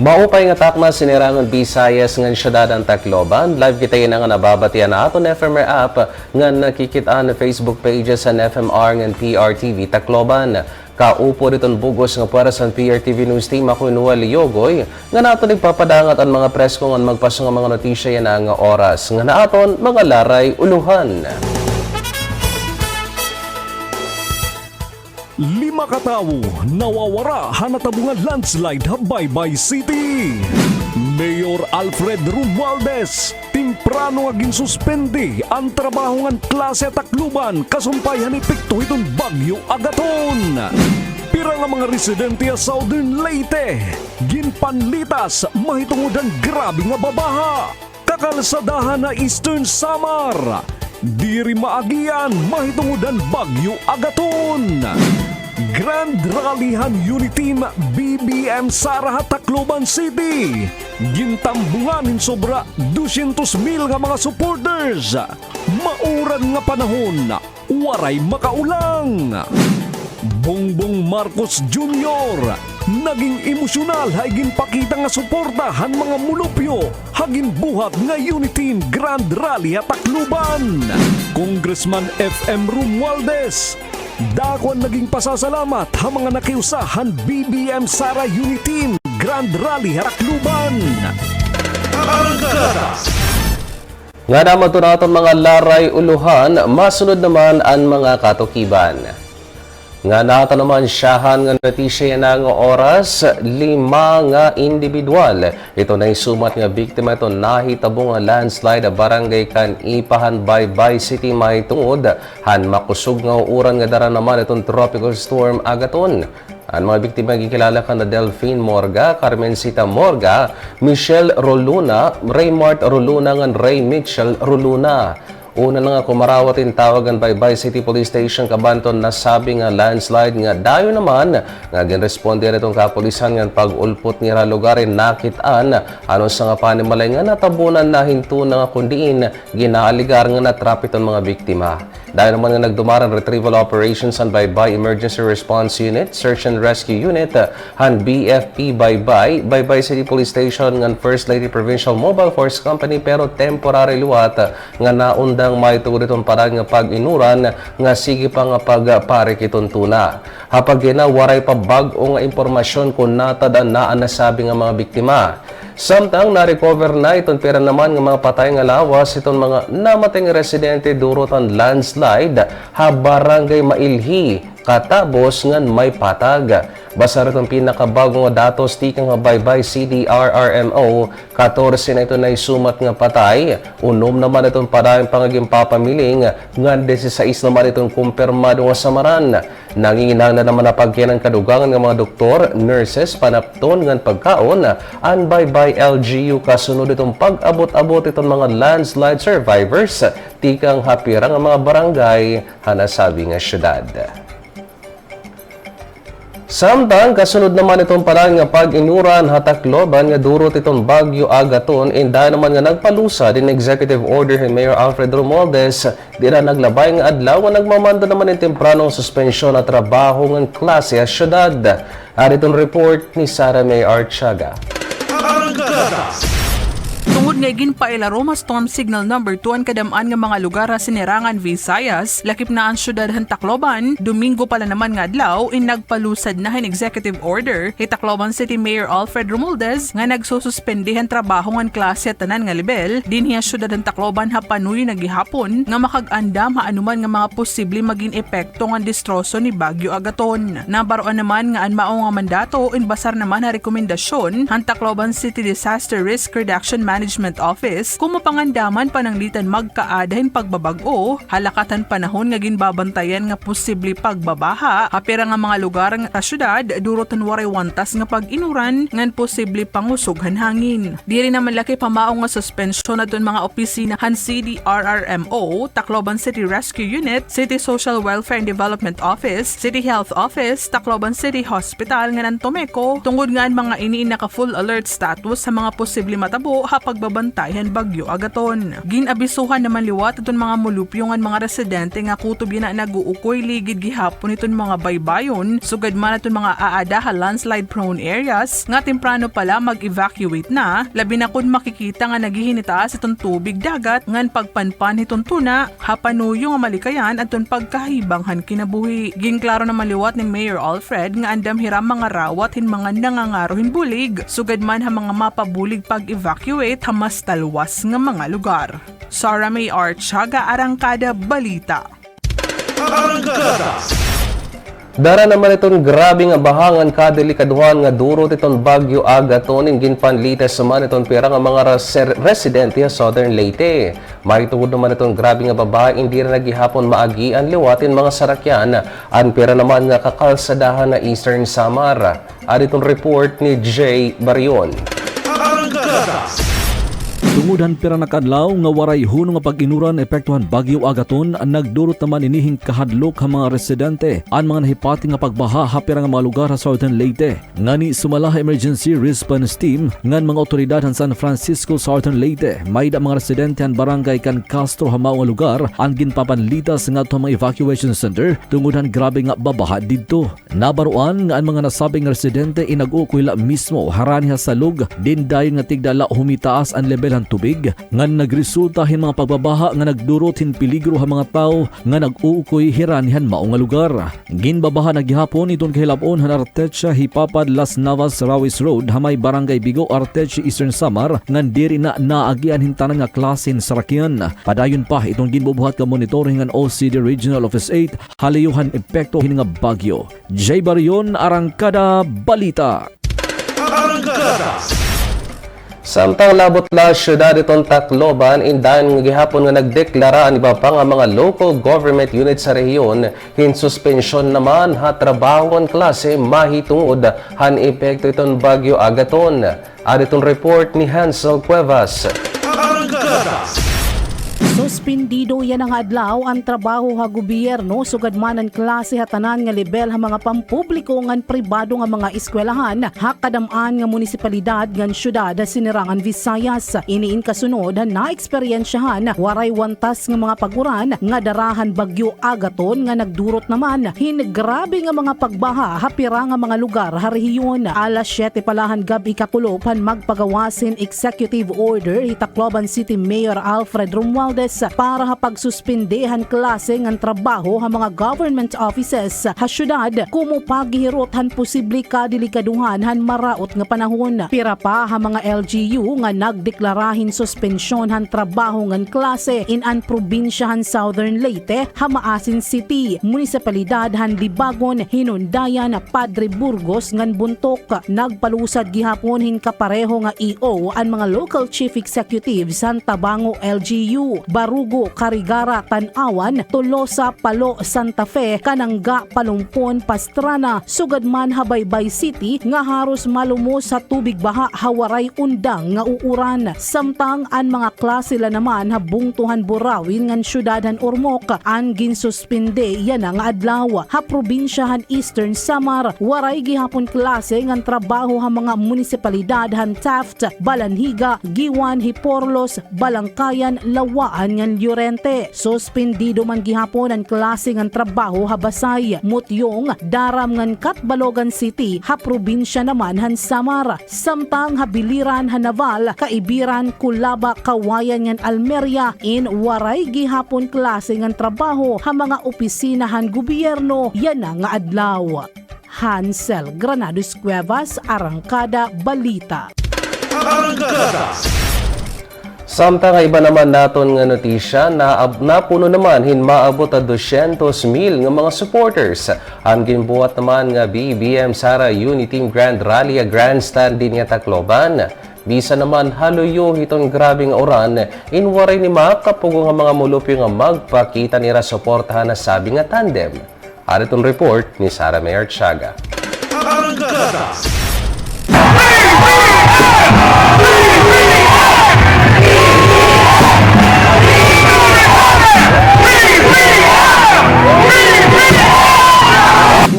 Maupay nga takma sinirangan Visayas ngan syudad ang Tacloban. Live kita yun nga nababatian na aton FMR app nga nakikitaan na Facebook pages sa FMR ngan PRTV Tacloban. Kaupo ditong bugos nga para sa PRTV News Team ako Noel Yogoy nga nato nagpapadangat ang mga presko nga magpaso nga mga notisya yan nga oras nga naaton mga laray uluhan. 5 katawo nawawara hanatabungan landslide Habaybay City. Mayor Alfred Romualdez timprano aging suspende ang trabaho ng klase Tacloban kasumpay hanipikto itong Bagyo Agaton. Pira nga mga residente sa Southern Leyte ginpanlitas mahitungodan grabe nga babaha. Kakalsadahan na Eastern Samar diri maagian mahitungodan Bagyo Agaton. Grand Rallyhan Unit Team BBM Sara Tacloban City gintambunganin sobra 200,000 nga mga supporters. Mauran nga panahon waray makaulang. Bongbong Marcos Jr. naging emosyonal hay ginpakita nga suportahan mga mulupyo hagin buhat nga Unit Team Grand Rally Tacloban. Congressman FM Romualdez dakon naging pasasalamat ha mga nakiusahan BBM Sara Unit Team Grand Rally Tacloban. Nga naman ito natin mga laray uluhan, masunod naman ang mga katukiban. Nga nato naman siyahan nga notisya na nga oras, 5 nga individual. Ito na sumat nga biktima ito nahitabo nga landslide a barangay kan Ipahan Baybay City mahitungod han makusog nga uran nga dara naman itong tropical storm Agaton. Ang mga biktima gikilala ka na Delphine Morga, Carmencita Morga, Michelle Roluna, Raymart Roluna ngan Ray Mitchell Roluna. Una na nga kumarawatin tawagan Baybay City Police Station Cabanton na sabi nga landslide nga dayo naman nga ginresponde nitong kapulisan nga pag-ulpot nga lugarin nakitaan anon sa nga panimalay nga natabunan na hinto na nga kundiin ginaaligar nga natrapiton mga biktima. Dayo naman nga nagdumaran retrieval operations ang Baybay Emergency Response Unit, Search and Rescue Unit, han BFP Baybay City Police Station nga First Lady Provincial Mobile Force Company pero temporary luwat nga naunda ang maiturit ang parang nga pag-inuran nga sige pa nga pagparik itong tuna. Hapag waray pa bag-o nga impormasyon kung natadaan na ang nasabi nga mga biktima. Samtang na-recover na itong pera naman ng mga patay nga lawas itong mga namatay nga residente durutan landslide ha barangay Mailhi katabos ngan may patag. Basta rin ang pinakabagong nga datos tikang nga Baybay CDRRMO 14 na ito na isumat nga patay. Unom naman itong parang pangaging papamiling nga 16 naman itong kumpirmado nga samaran. Nanginginang na naman na pagkinan kadugangan ng mga doktor, nurses, panapton ngan pagkaon ang Baybay LGU kasunod itong pag-abot-abot itong mga landslide survivors tikang hapirang ang mga barangay hanasabi nga syudad. Samtang kasunod naman itong parang nga pag-inuran Tacloban nga durot itong Bagyo Agaton dahil naman nga nagpalusa din executive order ni Mayor Alfred Romualdez di na naglabay nga adlaw nga nagmamando naman ng tempranong suspensyon at trabaho ng klase sa syudad. Aritong report ni Sara May Archaga. Tungod nga ginpailaro ma storm signal number 2 ang kadamaan nga mga lugar sa sinirangan Visayas, lakip na ang syudad han Tacloban, Domingo pala naman nga adlaw nagpalusad na hin executive order kay Tacloban City Mayor Alfred Romualdez nga nagsususpendihan trabaho ng klase at tanan nga level dinhi ang syudad han Tacloban hapanuy nagihapon nga makag-andam anuman nga mga posible maging epekto nga distroso ni Bagyo Agaton. Nabaroan naman nga ang mao nga mandato basar naman na rekomendasyon han Tacloban City Disaster Risk Reduction Management Office kung mapangandaman pananglitan magkaadahin pagbabag-o, halakatan panahon nga ginbabantayan nga posible pagbabaha, kapira nga mga lugar nga syudad durotan waray wantas nga pag-inuran ngan posible pangusughan hangin. Diri naman laki pamao nga suspensyon adton mga opisina han CDRRMO, Tacloban City Rescue Unit, City Social Welfare and Development Office, City Health Office, Tacloban City Hospital nga Nantomeco, tungod nga ang mga iniin naka full alert status sa mga posible matabo pagbaba bantayan bagyo agaton. Ginabisuhan naman liwat iton mga mulupyongan mga residente nga kutob na naguukoy ligid gihapon iton mga baybayon sugad man iton mga aadaha landslide prone areas nga temprano pala mag-evacuate na labi na kun makikita nga naghihinitaas itong tubig dagat ngan pagpanpan itong tuna hapanuyo nga malikayan at itong pagkahibanghan kinabuhi. Ginklaro naman liwat ni Mayor Alfred nga andam hiram mga rawat hin mga nangangarohin bulig sugad man ha mga mapabulig pag-evacuate ha mas talwas nga mga lugar. Sarah May Archaga, Arangkada, Balita. Dara naman itong grabe nga bahangan kadelikaduhan nga durot itong bagyo agaton ing ginpanlites man itong pira nga mga residente sa Southern Leyte. Maritungod naman itong grabe nga babae hindi na naghihapon maagian liwatin mga sarakyan an pira naman nga kakalsadahan na Eastern Samar. At itong report ni Jay Barion. Tungod pira nakadlaw nga waray huno nga pag-inuran epektuhan bagyo agaton nagdurot naman inihing kahadlok ang mga residente ang mga nahipati nga pagbaha hapira nga mga lugar sa Southern Leyte. Ngani sumala emergency response team ngan mga otoridad han San Francisco Southern Leyte may da mga residente han barangay kan Castro hamaw nga lugar ang ginpapanlitas nga to mga evacuation center tungod grabe nga babaha didto. Nabaruan nga ang mga nasabing residente inag-ukoy la mismo harani sa lug din dayon nga tigdala humitaas ang level han tubig nga nagresulta hin mga pagbabaha nga nagdurot hin peligro ha mga tao nga nag-uukoy hiranihan mao nga lugar. Ginbabaha na gihapon iton kahilabon han Artesia Hipapad Las Navas Rawis Road hamay barangay Bigo Artesia Eastern Samar nga diri na naagian hintanan nga klasen sarakyan. Padayon pa itong ginbubuhat ka monitoring ang OCD Regional Office 8 haliyuhan epekto hin nga bagyo. Jay Barion, Arangkada, Balita. Samtang labot la syudad itong Tacloban, indan nga gihapon nga nagdeklara ang iba pa nga mga local government unit sa rehiyon hin suspensyon naman ha trabahon klase mahitungod han epekto itong bagyo agaton. At itong report ni Hansel Cuevas. Suspendido yan ang adlaw ang trabaho ha gobyerno sugad man ang klase hatanan nga level ha mga pampubliko ngan pribado nga mga eskwelahan ha kadamaan nga munisipalidad ngan syudad sinirangan Visayas. Iniin kasunod na eksperyensyahan waray wantas nga mga paguran nga darahan bagyo agaton nga nagdurot naman hin grabe nga mga pagbaha hapira nga mga lugar ha rehiyon. Alas 7 palahan gabi kakulopan magpagawasin executive order ni Tacloban City Mayor Alfred Romualdez para pagsuspendehan klase ng trabaho ha mga government offices ha syudad kumo paghihirothan posible kadelikaduhan han maraot nga panahon. Pira pa ha mga LGU nga nagdeklarahin suspensyon han trabaho ng klase in an probinsya han Southern Leyte, Hamaasin City, munisipalidad han Libagon, Hinundayan, Padre Burgos ngan Buntok. Nagpalusad gihapon hin kapareho nga EO ang mga local chief executives han Tabango LGU, Barugo, Carigara, Tanawan, Tolosa, Palo, Santa Fe, Kananga, Palumpon, Pastrana, sugad man Habaybay City nga haros malumos sa tubig baha hawaray undang nga uuran. Samtang an mga klase la naman habungtuhan burawin ngan syudadan Ormoc an ginsuspinde yan ang adlaw ha probinsyahan Eastern Samar waray gihapon klase ngan trabaho ha mga munisipalidad han Taft, Balanhiga, Giwan, Hiporlos, Balangkayan, Lawaan ngan Llorente. Suspendido man gihapon ang klase ngan trabaho ha Basay, Mutyong, Daram ngan Katbalogan City ha probinsya naman han Samar. Samtang habiliran ha Naval, Kaibiran, Kulaba, Kawayan ngan Almeria in waray gihapon klase ngan trabaho ha mga opisinahan gobyerno yan nga adlaw. Hansel Granados Cuevas, Arangkada, Balita. Samtang iba naman naton nga notisya na napuno naman hin maabot a 200,000 nga mga supporters. Ang ginbuhat naman nga BBM Sara Unity Grand Rally Grandstand din nga Tacloban. Bisa naman haluyo itong grabing oran inwaray ni makapugo nga mga mulupyo nga magpakita nira suportahan na sabi nga tandem. At itong report ni Sarah May Archaga.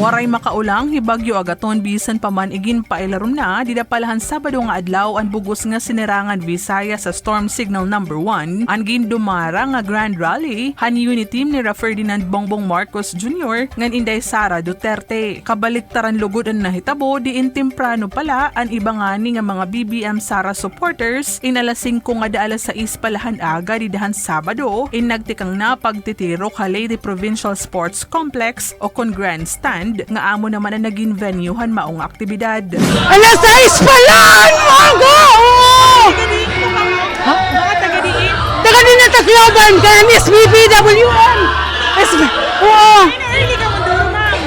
Waray makaulang hibagyo agaton bisan pa man igin pailarom na didapalahan Sabado nga adlaw ang bugos nga sinerangan Visayas sa Storm Signal number 1 ang gindumara nga Grand Rally han unit team ni Ferdinand Bongbong Marcos Jr. ngan Inday Sara Duterte. Kabaliktaran lugod ang nahitabo diin temprano pala ang iba ngani nga mga BBM Sara supporters inalasing ko nga alas 6 palahan aga didahan Sabado in nagtikang na pagtitiro ka Lady Provincial Sports Complex o kon grandstand nga amo naman ang naging venuehan maong aktibidad. Alas 6 pa lang! Mago! Ha? Taga din na Tacloban! Kaya Miss BBWM! Oo!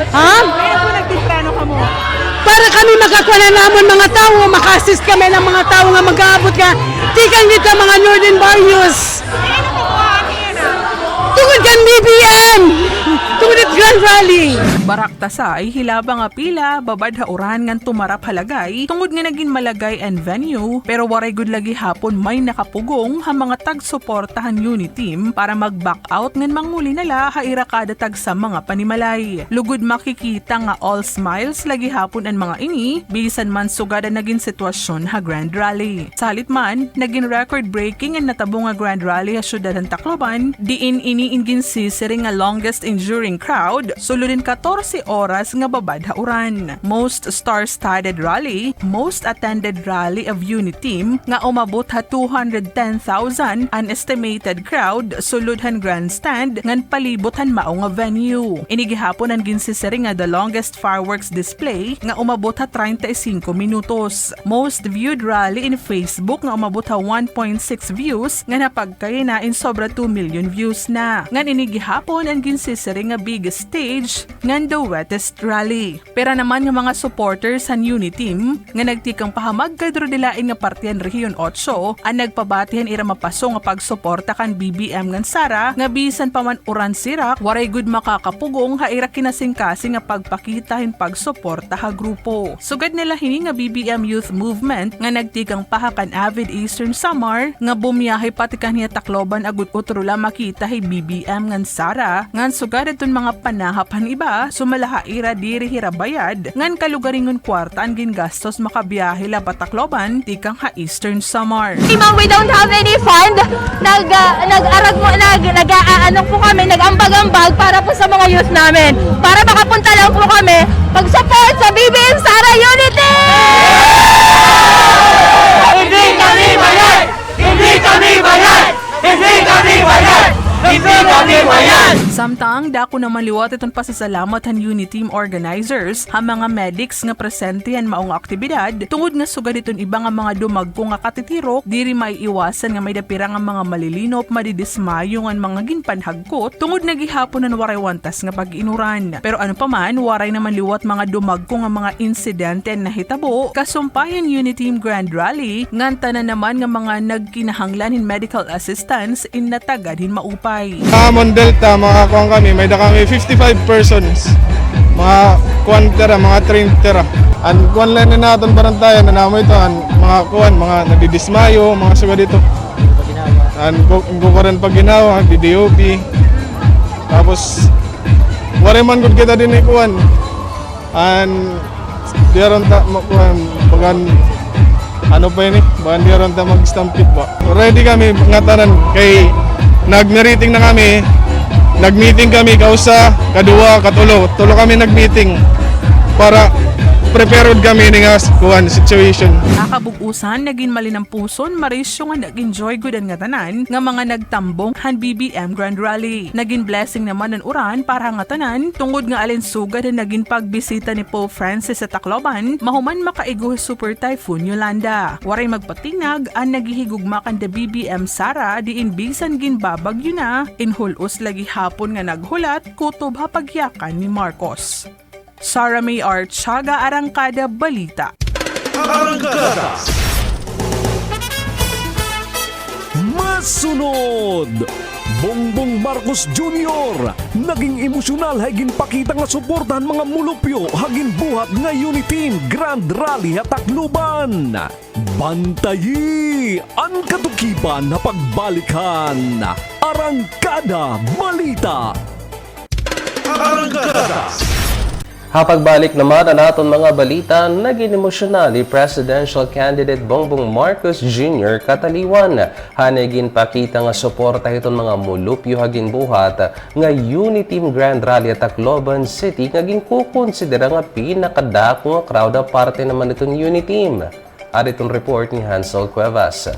Ha? Para kami makakuha na naman mga tao, maka-assist kami ng mga tao nga mag-aabot ka. Tikang dito mga Northern Barrios. Tungod kan BBM! Tungod at Grand Rally! Barakta sa ay hilaba nga pila, babad hauran ngan tumarap halagay, tungod nga naging malagay and venue, pero waray good lagi hapon may nakapugong ha mga tag-suportahan unit team para mag-back out ngan manguli nala haira kada tag sa mga panimalay. Lugod makikita nga all smiles lagi hapon ang mga ini, bisan man sugada naging sitwasyon ha Grand Rally. Salit man, naging record-breaking ang natabo nga Grand Rally ha syudad ng Tacloban, diin iniingin sisiri nga longest enduring crowd, suludin 14 oras nga babad hauran. Most star-studded rally, most attended rally of unit team nga umabot ha 210,000 an estimated crowd suludhan grandstand ngan palibothan mao nga venue. Inigihapon ang ginsisiri nga the longest fireworks display nga umabot ha 35 minutos. Most viewed rally in Facebook nga umabot ha 1.6 views nga napagkainain sobra 2 million views na. Ngan inigihapon ang ginsisiri nga biggest stage ngan the wettest rally. Pero naman nga mga supporters sa unit team nga nagtikang pahamag kadro dilain nga partiyan Rehiyon 8 ang nagpabatihan ira mapaso nga pagsuporta kan BBM ngan Sara nga bisan pa man uran sirak waray good makakapugong ha ira kinasing-kasing nga pagpakitahin pagsuporta ha grupo. Sugad nila hini nga BBM Youth Movement nga nagtikang pahakan avid Eastern Samar nga bumiyahe pati kanhiya Tacloban agud utrula makita hi BBM ngan Sara ngan sugad iton mga panahapan iba sumalaha ira diri hirabayad ngan kalugaringon kwarta ang gingastos makabiyahe la Tacloban tikang ha Eastern Samar. Ma'am, we don't have any fund. Nag-aanong po kami, nag-ambag-ambag para po sa mga youth namin. Para makapunta lang po kami pag-support sa BBM Sara Unity! Hindi kami bayad! Hindi kami bayad! Hindi kami bayad! Hindi kami bayad! Samtang dako naman liwat iton pasasalamat han unit team organizers ha mga medics nga presente han maong aktibidad tungod nga sugad iton iba nga mga dumagko nga katitirok diri may iwasan nga may dapira nga mga malilinop madidismayo nga mga ginpanhagkot tungod nagihapon nan waray wantas nga pag-inuran. Pero ano pa man waray naman liwat mga dumagko nga mga insidente na hitabo kasumpayan unit team Grand Rally nganta na naman nga mga nagkinahanglan in medical assistance in natagadhin maupay. Amon Delta, mga kuwan kami, may da kami 55 persons. Mga kuwan tera, mga train tera. Ang kuwan lang na natin barantayan, nanamoy ito, mga kuwan, mga nadidismayo, mga suga dito. Ang kukuran pag ginawa, DDOP. Tapos, wari man gud kita din kuwan. Ang diyaron ta, kuwan, bagan, ano pa yun bagan diyaron ta mag-stampede ba. Ready kami, ngatanan, kay nag-meeting na kami, nag-meeting kami kausa, kadua, katulo. Tulo kami nag-meeting para prepared kami nga kuan situation. Nakabugusan naging malinang puson marisyo nga nag-enjoy good nga tanan nga mga nagtambong han BBM Grand Rally. Naging blessing naman ang uran para nga tanan tungod nga alin sugad na naging pagbisita ni Pope Francis sa Tacloban mahuman makaigo Super Typhoon Yolanda. Waray magpatinag ang naghihigugma kan the BBM Sara diin bisan ginbabagyo na inhulos lagi hapon nga naghulat kutob ha pagyakan ni Marcos. Sara May Archaga, Arangkada Balita. Masunod! Bongbong Marcos Jr. naging emosyonal hagin pakita nga suportahan mga mulupyo hagin buhat nga unit team Grand Rally at Tacloban. Bantayi ang katukiban na pagbalikan. Arangkada Balita. Hapagbalik naman ang aton mga balita, naging emosyonal ni Presidential Candidate Bongbong Marcos Jr. Kataliwan. Hanigin pakita nga suporta iton mga mulupyo hagin buhat nga Unity Team Grand Rally at Tacloban City nga ginkukonsidera nga pinakadako nga crowd a parte naman itong Unity Team. At itong report ni Hansel Cuevas.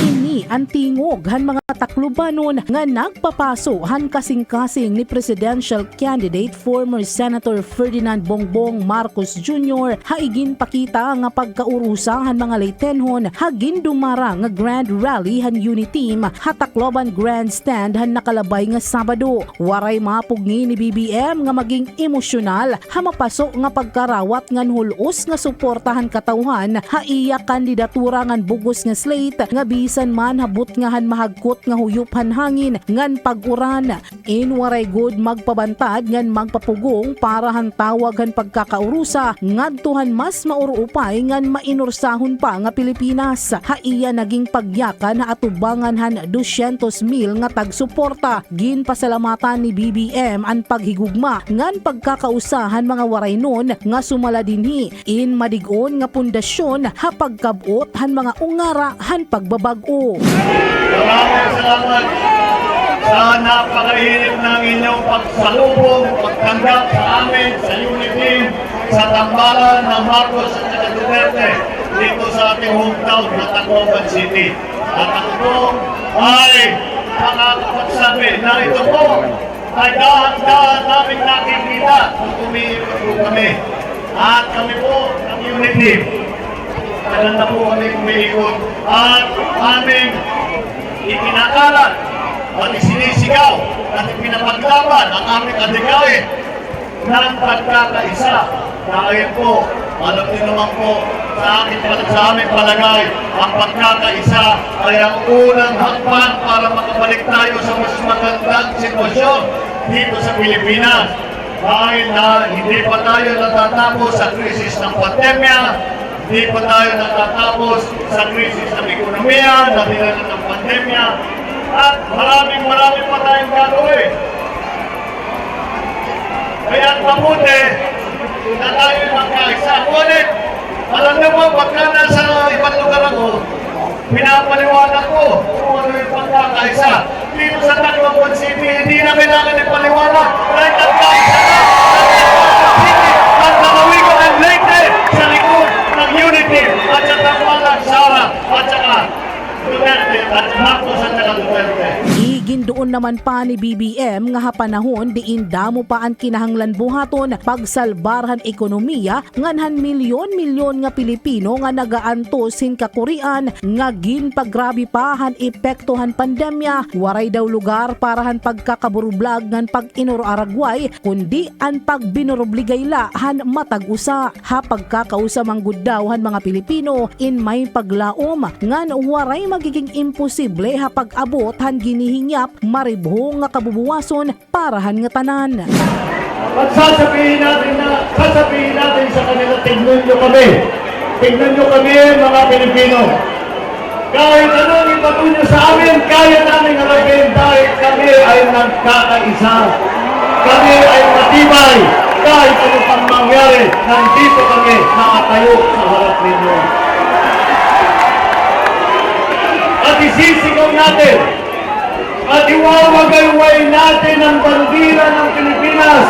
Ini ang tingog han mga Taclobanon nga nagpapaso han kasing-kasing ni Presidential Candidate former Senator Ferdinand Bongbong Marcos Jr. haigin pakita nga pagkaurusa han mga Leytenhon hagin dumara nga Grand Rally han Unity Team Tacloban Grandstand han nakalabay nga Sabado. Waray mapugni ni BBM nga maging emosyonal ha mapaso nga pagkarawat ngan hulos nga suportahan katawhan ha iya kandidatura ngan bugos nga slate nga bisan man habot nga han mahagkot nga huyupan hangin ngan pag-uran. Waray good magpabantad ngan magpapugong para han tawag han pagkakaurusa ngadtuhan mas mauruupay ngan mainursahon pa nga Pilipinas. Ha iya naging pagyakan na atubangan han 200,000 nga tagsuporta. Ginpasalamatan ni BBM ang paghigugma ngan pagkakausahan mga waray nun nga sumala dinhi in madigon nga pundasyon ha pagkabot han mga ungara han pagbabag-o. Maraming salamat sa napakahirap ng inyong pagsalubong, pagtanggap sa amin, sa Unity, sa tambalan ng Marcos at Duterte dito sa ating hometown na Tacloban City. At ako po ay makakapagsabi na ito po ay dahan-dahan namin nakikita kung umiikot po kami. At kami po ng Unity. Tagal na po kami umiikot at aming ikinakalat at isinisigaw at ipinapaglaban ang aming adigain ng pagkakaisa. Dahil po, alam niyo naman po, sa aming palagay, ang pagkakaisa ay ang unang hakbang para makabalik tayo sa mas magandang sitwasyon dito sa Pilipinas. Dahil na hindi pa tayo natatapos sa krisis ng pandemya, hindi pa tayo natatapos sa krisis ng ekonomiya, na dinala ng pandemya, at maraming pa tayong gagawin. Kaya mabuti na tayo magkaisa. Ngunit, alam niyo po, pagka nasa ibang lugar ako, pinapaliwanag ko kung ano yung pagkakaisa. Dito sa Tacloban City, hindi na kailangan ipaliwanag. Dahil nagkaisa na! At nakawigan ng Leyte sa likod ng Unity at sa Tambalan, Sara at saka Duterte at Marcos at saka Duterte. Gindoon naman pa ni BBM nga hapanahon diin damo pa ang kinahanglan buhaton pagsalbarhan ekonomiya nganhan milyon-milyon nga Pilipino nga nagaantos sin kakurian nga ginpagrabi pa han epektohan pandemya. Waray daw lugar para han pagkakaburublag ngan pag-inuraragway kundi ang pagbinurobligayla han matag-usa. Ha pagkakausa manggud daw han mga Pilipino in may paglaom ngan waray magiging imposible ha pag-abot han ginihingyap maribhong nga kabubuwason parahan nga tanan. At sasabihin natin sa kanila, tignan nyo kami mga Pilipino. Kahit anong ibato nyo sa amin, kaya namin harapin dahil kami ay nagkakaisa. Kami ay matibay. Kahit ano pang mangyari, nandito kami nakatayo sa harap ninyo. At isisigaw natin at iwawagayway natin ang bandila ng Pilipinas.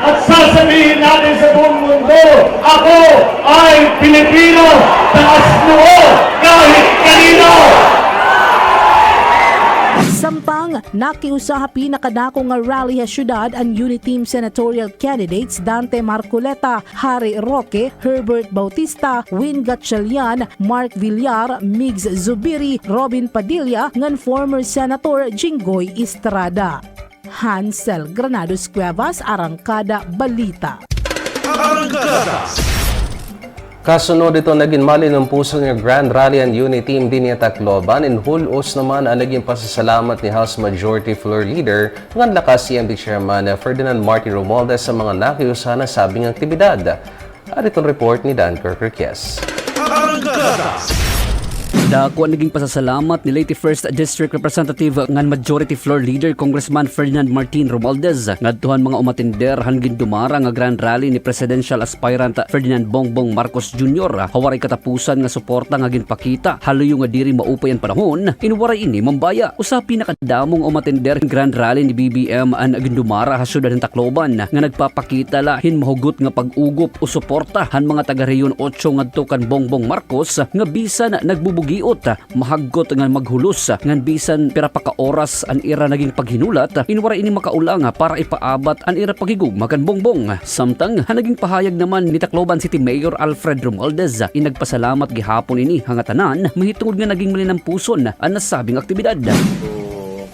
At sasabihin natin sa buong mundo, ako ay Pilipino, taas noo kahit kanino. Samtang nakiusaha pinakadako nga rally sa syudad ang Unity Team senatorial candidates Dante Marcoleta, Harry Roque, Herbert Bautista, Win Gatchalian, Mark Villar, Migs Zubiri, Robin Padilla ngan former Senator Jinggoy Estrada. Hansel Granados Cuevas, Arangkada Balita. Kasunod ito naging mali ng puso ng Grand Rally and Unity Team din niya Tacloban. In hulos naman ang naging pasasalamat ni House Majority Floor Leader ng lakas CMD Chairman Ferdinand Martin Romualdez sa mga nakiusahan na sabing aktibidad. At itong report ni Dan Kirkriques. Dako ang naging pasasalamat ni Leyte 1st District Representative ngan Majority Floor Leader Congressman Ferdinand Martin Romualdez ngadtuhan mga umatender hangin dumara nga Grand Rally ni Presidential Aspirant Ferdinand Bongbong Marcos Jr. Hawaray katapusan nga suporta nga ginpakita haluyo nga diri maupay ang panahon inwaray ini mambaya. Usa pinakadamong umatender ng Grand Rally ni BBM ang gindumara ha syudad ng Tacloban nga nagpapakita lahin mahugot nga pag-ugop o suporta han mga taga-rehiyon 8 ngadto kan Bongbong Marcos nga bisan nagbubugi mahaggot nga maghulos ngan bisan pira pa ka oras an ira naging paghinulat inwara ini makaulang para ipaabat an ira paghigugma kan Bongbong. Samtang naging pahayag naman ni Tacloban City Mayor Alfred Romualdez inagpasalamat gihapon ini hangatanan mahitungod nga naging malinang puson ang nasabing aktibidad. To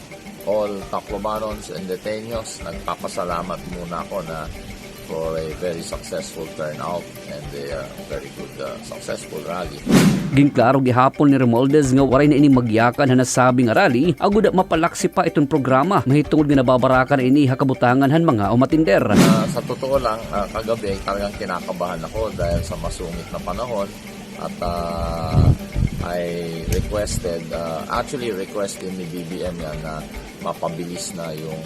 all Taclobanons and Deteños, nagpapasalamat muna ako na for a very successful turnout and a very good successful rally. Ginklaro gihapon ni Romualdez nga waray na ini magyakan na nasabing rally agud mapalaksi pa itong programa mahitungod nga nababarakan ini hakabutangan han mga umatinder. Sa totoo lang, kagabi talagang kinakabahan ako dahil sa masungit na panahon at I requested, actually requested ni BBM yan na mapabilis na yung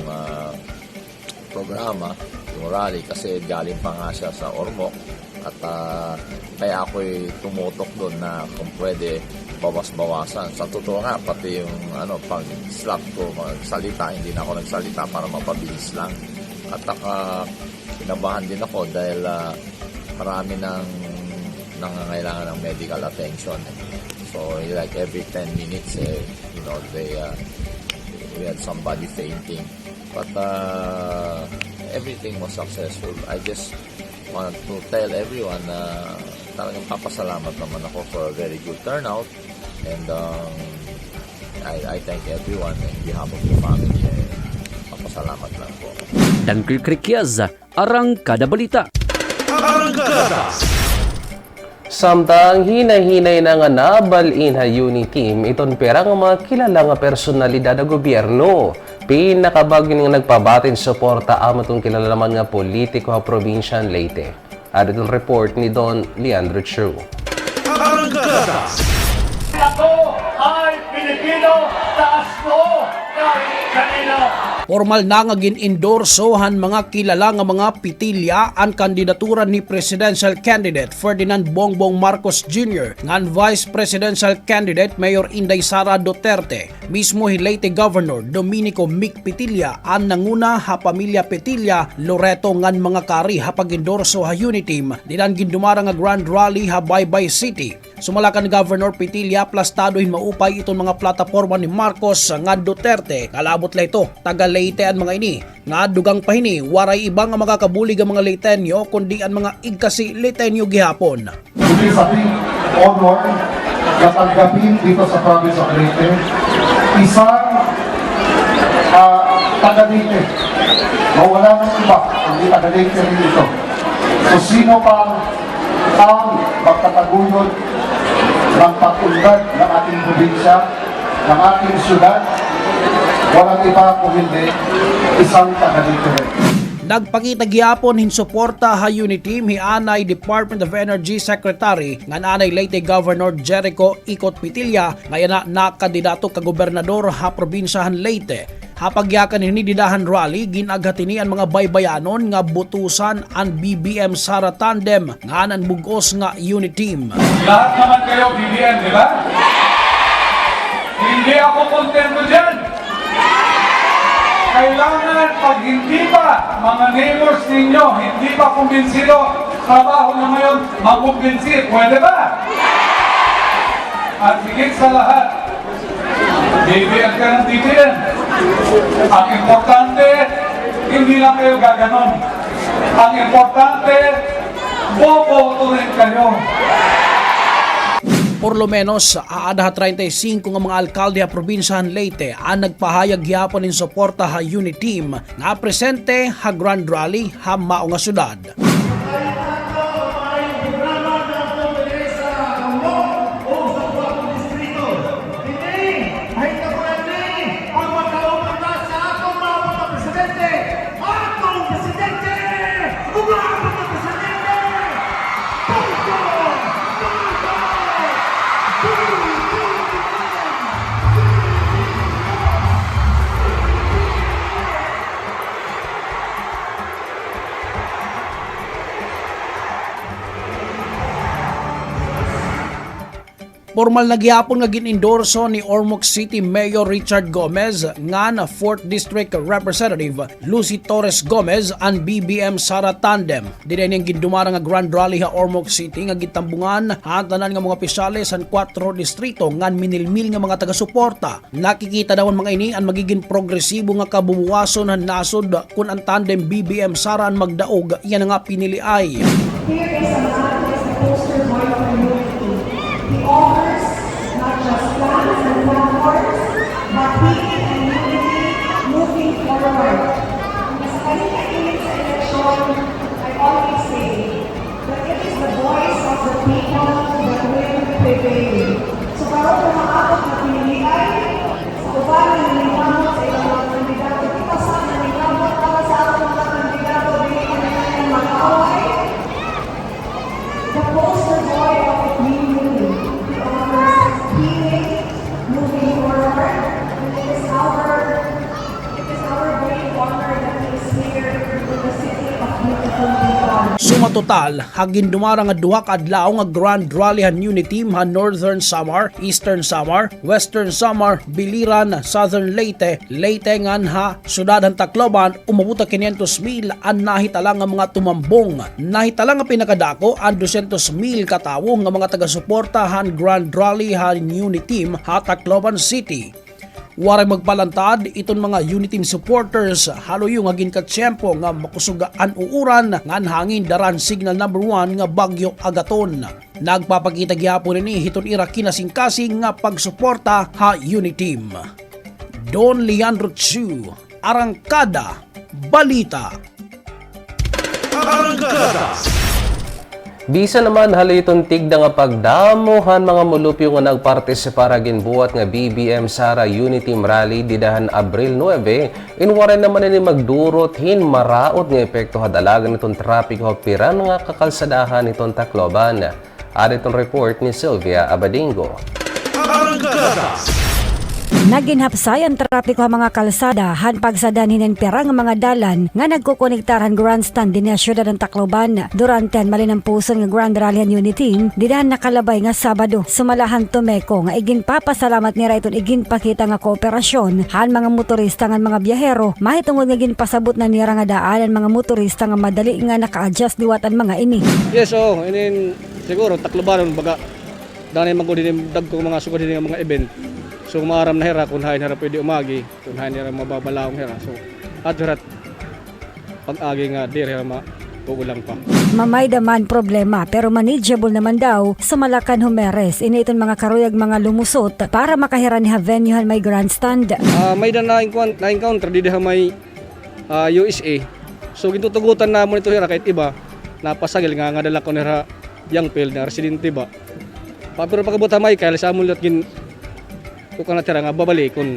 programa, yung rally kasi galing pa nga siya sa Ormoc at kaya ako'y tumutok doon na kung pwede bawas-bawasan. Sa totoo nga, pati yung pag-slap ko, magsalita, hindi na ako nagsalita para mapabilis lang. At kinabahan din ako dahil marami nang nangangailangan ng medical attention. So like every 10 minutes, we had somebody fainting. But everything was successful. I just want to tell everyone na talagang papasalamat naman ako for a very good turnout. And I thank everyone on behalf of the family. Papasalamat lang po. Dan Kirkriques, Arangkada Balita. Samtang hinay-hinay na nga nabalin ha Unity Team, iton pera nga mga kilala nga personalidad ng gobyerno. Pinakabagyo nga nagpabatin suporta amatong kilala naman nga politiko ha probinsya ng Leyte. At itong report ni Don Leandro Chu. Ako ay Pilipino, taas ko kanina. Formal na nga gin-endorsohan mga kilala nga mga pitilya ang kandidatura ni Presidential Candidate Ferdinand Bongbong Marcos Jr. ngan Vice Presidential Candidate Mayor Inday Sara Duterte. Mismo Leyte Governor Dominico Mick Petilla ang nanguna ha pamilya Petilla Loreto ngan mga kari ha pag-endorso ha Uniteam dinan gindumara nga Grand Rally ha Baybay City. Sumalakan Governor Petilla plastadohin maupay itong mga plataforma ni Marcos nga Duterte. Kalabot la ito taga Leyte ang mga ini nga dugang pahini waray ibang nga makakabulig ang mga Leytenyo kundi ang mga igkasi Leytenyo gihapon. Hindi sa ating honor na tanggapin dito sa province of Leyte isang taga-Leyte. Wala nang iba hindi taga-Leyte rin ito. So sino pa ang magtataguyod ng pag-unlad ng ating probinsya, ng ating syudad? Walang iba kung hindi isang taga-Leyte rin. Nagpakita gihapon hin suporta ha Uniteam hianay Department of Energy Secretary nga anay Leyte Governor Jericho Ikot Petilla nga nakandidato ka gobernador ha probinsyahan Leyte. Hapagyakan hinididahan rally ginaghatini ang mga baybayanon nga butusan ang BBM Sara Tandem nga nan bugos nga Uniteam. Lahat naman kayo BBM, di ba? Hindi ako kontento dyan. Kailangan pag hindi pa mga neighbors ninyo, hindi pa kumbinsido, trabaho na ngayon, makumbinsi. Pwede ba? At higit sa lahat, BBM ka ng BBM. Ang importante, hindi lang kayo gaganon. Ang importante, boboto rin kayo. Por lo menos, aada 35 nga mga alkalde ha probinsyahan Leyte ang nagpahayag gihapon in suporta ha Uniteam nga presente ha Grand Rally ha mao nga syudad. Formal na gihapon nga gin-endorso ni Ormoc City Mayor Richard Gomez nga na 4th District Representative Lucy Torres Gomez and BBM Sara Tandem. Dili niyang gindumara nga Grand Rally ha Ormoc City nga gitambungan ang tanan nga mga opisyales sa 4 distrito nga minilmil nga mga taga-suporta. Nakikita daw mga ini ang magiging progresibo nga kabubuwason ng nasod kung ang tandem BBM Sara ang magdaog yan nga pinili ay. Here is a man who is the poster boy of community. He offers not just plans and platforms, but healing and unity moving forward. As kanina-init sa eleksyon, I always say that it is the voice of the people that will prevail. So karon kung maabot na pinilian, sa uban na nilingkamot sa ilang mga kandidato, kita sa nilingkamot para sa atong mga kandidato, hindi kanilang mag-away. The poster boy of the community, he offers healing, moving forward, and it is our great honor that he is here in the city of beautiful Bicol. Sumatotal, hagin dumara nga duha ka adlaw nga Grand Rally han Unity ha Northern Samar, Eastern Samar, Western Samar, Biliran, Southern Leyte, Leyte ngan ha syudad han Tacloban, umabot 500,000 ang nahitala nga mga tumambong. Nahitala nga pinakadako ang 200,000 katawo nga mga taga-suporta han Grand Rally han Unity ha Tacloban City. Waray magpalantad iton mga Uniteam supporters haloyo nga ginkatyempo nga makusugaan uuran nga hangin daran signal number 1 nga Bagyo Agaton. Nagpapakita gyapon ni hiton ira kinasingkasing nga pagsuporta ha Uniteam. Don Leandro Chu, Arangkada Balita. Bisa naman haliton tigda nga pagdamuhan mga mulupyo nga nagpartisipara ginbuhat nga BBM Sara Unity Rally didahan Abril 9, inwaran naman ni magdurot hin maraot nga epekto hadalagan itong trapiko piran nga kakalsadahan itong Tacloban. Ari itong report ni Sylvia Abadingo. Naginhapsay ang trapiko ang mga kalsada han pagsadanin ng perang mga dalan nga nagkukonektaran grandstand din na syudad ng Tacloban. Durante ang malinampuson nga Grand Rally and Unity, didahan nakalabay nga Sabado. Sumalahan Tomeko nga iginpapasalamat ni Rayton iginpakita nga kooperasyon han mga motorista nga mga biyahero. Mahitungod nga ginpasabot na nira nga daan ang mga motorista nga madali nga naka-adjust liwat ang mga ini. Yes, siguro Tacloban baga dahil magkudin dagko mga sugod din mga event. So maaram na hera kung hain hera pwede umagi, kung hain hera mababalawang hera. So adjurat pag-agi nga dir hera mauulang pa. Mamay daman problema pero manageable naman daw sa Malacan Humeres. Ini itong mga karuyag mga lumusot para makahiran ni venue may grandstand. May na-encounter di ha may USA. So gintutugutan na mo nito hera kahit iba napasagil nga dala ko hera young field na residente ba. Pero pagabot may kaya sa amulat gin kung natira nga babalik kung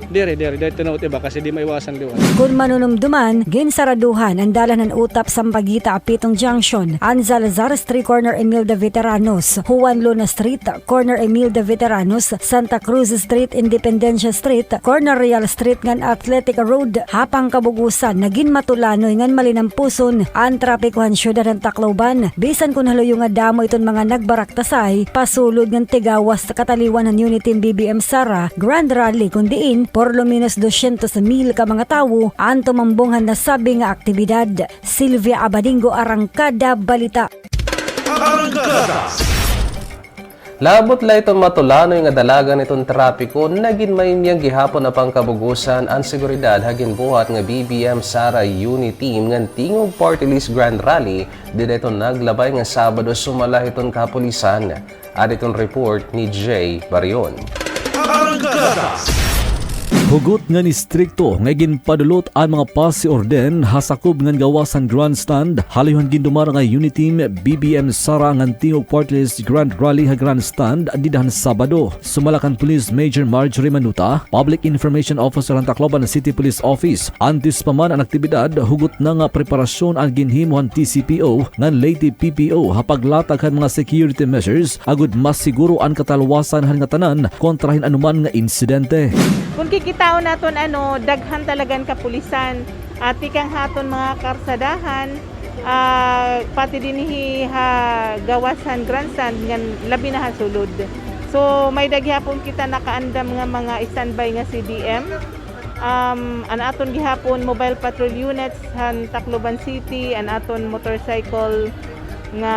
Dere tinuot iba kasi di maiwasan liwan. Kung manunumduman, ginsaraduhan ang dalan ng utap sa Pagita Apitong Junction, Anzalazar Street Corner Emil de Veteranos, Juan Luna Street Corner Emil de Veteranos, Santa Cruz Street Independencia Street, Corner Real Street ngan Athletic Road, hapang kabugusan nagin matulanoy ngan malinampuson ang trapikuhan syudad ng Tacloban. Bisan kun haloyo nga damo iton mga nagbaraktasay, pasulod ngan tigawas sa kataliwan ng Unity BBM Sara Grand Rally kundiin por lo menos 200,000 ka mga tawo ang tumambunghan na sabi nga aktibidad. Sylvia Abadingo, Arangkada Balita. Labot la itong matulanoy nga dalagan itong trapiko, nagin may niyang gihapon na pangkabugusan ang seguridad hagin buhat nga BBM Sara Unity ngan tingog Party List Grand Rally dito itong naglabay nga Sabado sumala itong kapulisan. At itong report ni Jay Barion. Hugot nga ni strikto nga ginpadulot ang mga pasi orden hasakob nga gawasan grandstand halayhan gindumara nga Uniteam BBM Sara nga tingog Party List Grand Rally ha grandstand didahan Sabado. Sumalakan Police Major Marjorie Manuta, Public Information Officer ng Tacloban City Police Office. Antis pa man ang aktibidad, hugot na nga preparasyon ang ginhimuhan TCPO nga Leyte PPO hapaglatag han mga security measures agud mas siguro ang katalwasan han nga tanan kontrahin anuman nga insidente. Kung kikitaon naton daghan talagan kapulisan at ikang haton mga karsadahan pati dinhi gawasan grandstand ngan labi na hasulod. So may daghapon kita nakaandam nga mga standby nga CDM. An aton gihapon mobile patrol units han Tacloban City, an aton motorcycle nga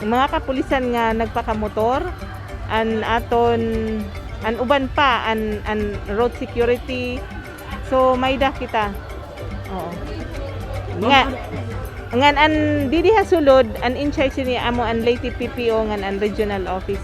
mga kapulisan nga nagpakamotor, an uban pa an road security. So may dah kita. Oo. Ngan an didi hasulod an in charge ni amo an Leyte PPO ngan an regional office.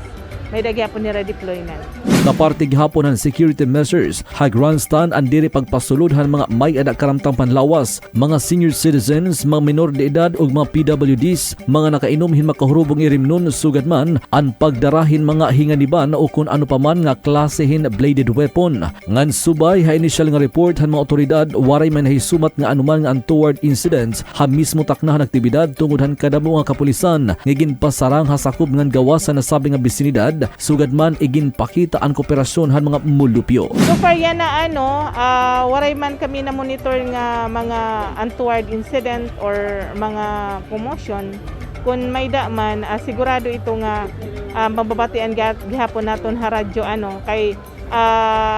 May daghapon ni redeployment. Kaparte gihapon ang security measures, grandstand ang diri pagpasulodhan mga may adak karamtang panlawas, mga senior citizens, mga minor de edad ug mga PWDs, mga nakainom hin makahurubong irimnon sugad man ang pagdarahin mga hinganiban o kung ano pa man nga klasehin bladed weapon. Ngan subay ha initial nga report han mga otoridad waray man hisumat nga anuman nga untoward incidents ha mismo taknahan aktibidad tungod han kadamo nga kapulisan nga ginpasarang hasakob ngan gawasan na sabi nga bisinidad sugad man iginpakita ang kooperasyon han mga mulupyo. So far yan na waray man kami na monitor nga mga untoward incident or mga commotion. Kung may man sigurado ito nga mababatian gihapon naton ha radyo kay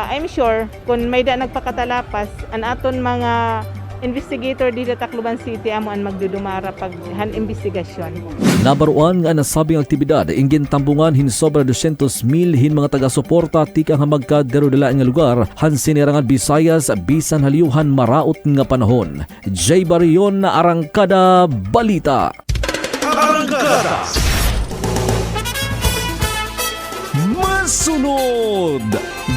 I'm sure kung may nagpakatalapas an aton mga investigator dito Tacloban City amo ang magdudumara pag han investigasyon. Nabaruan nga nasabing aktibidad ingin tambungan hin sobra 200,000 hin mga taga-suporta tikang hamagkadero-dalain nga lugar han sinirangan Visayas bisan haliyuhan maraot nga panahon. Jay Barion na Arangkada Balita. Arangkada Masunod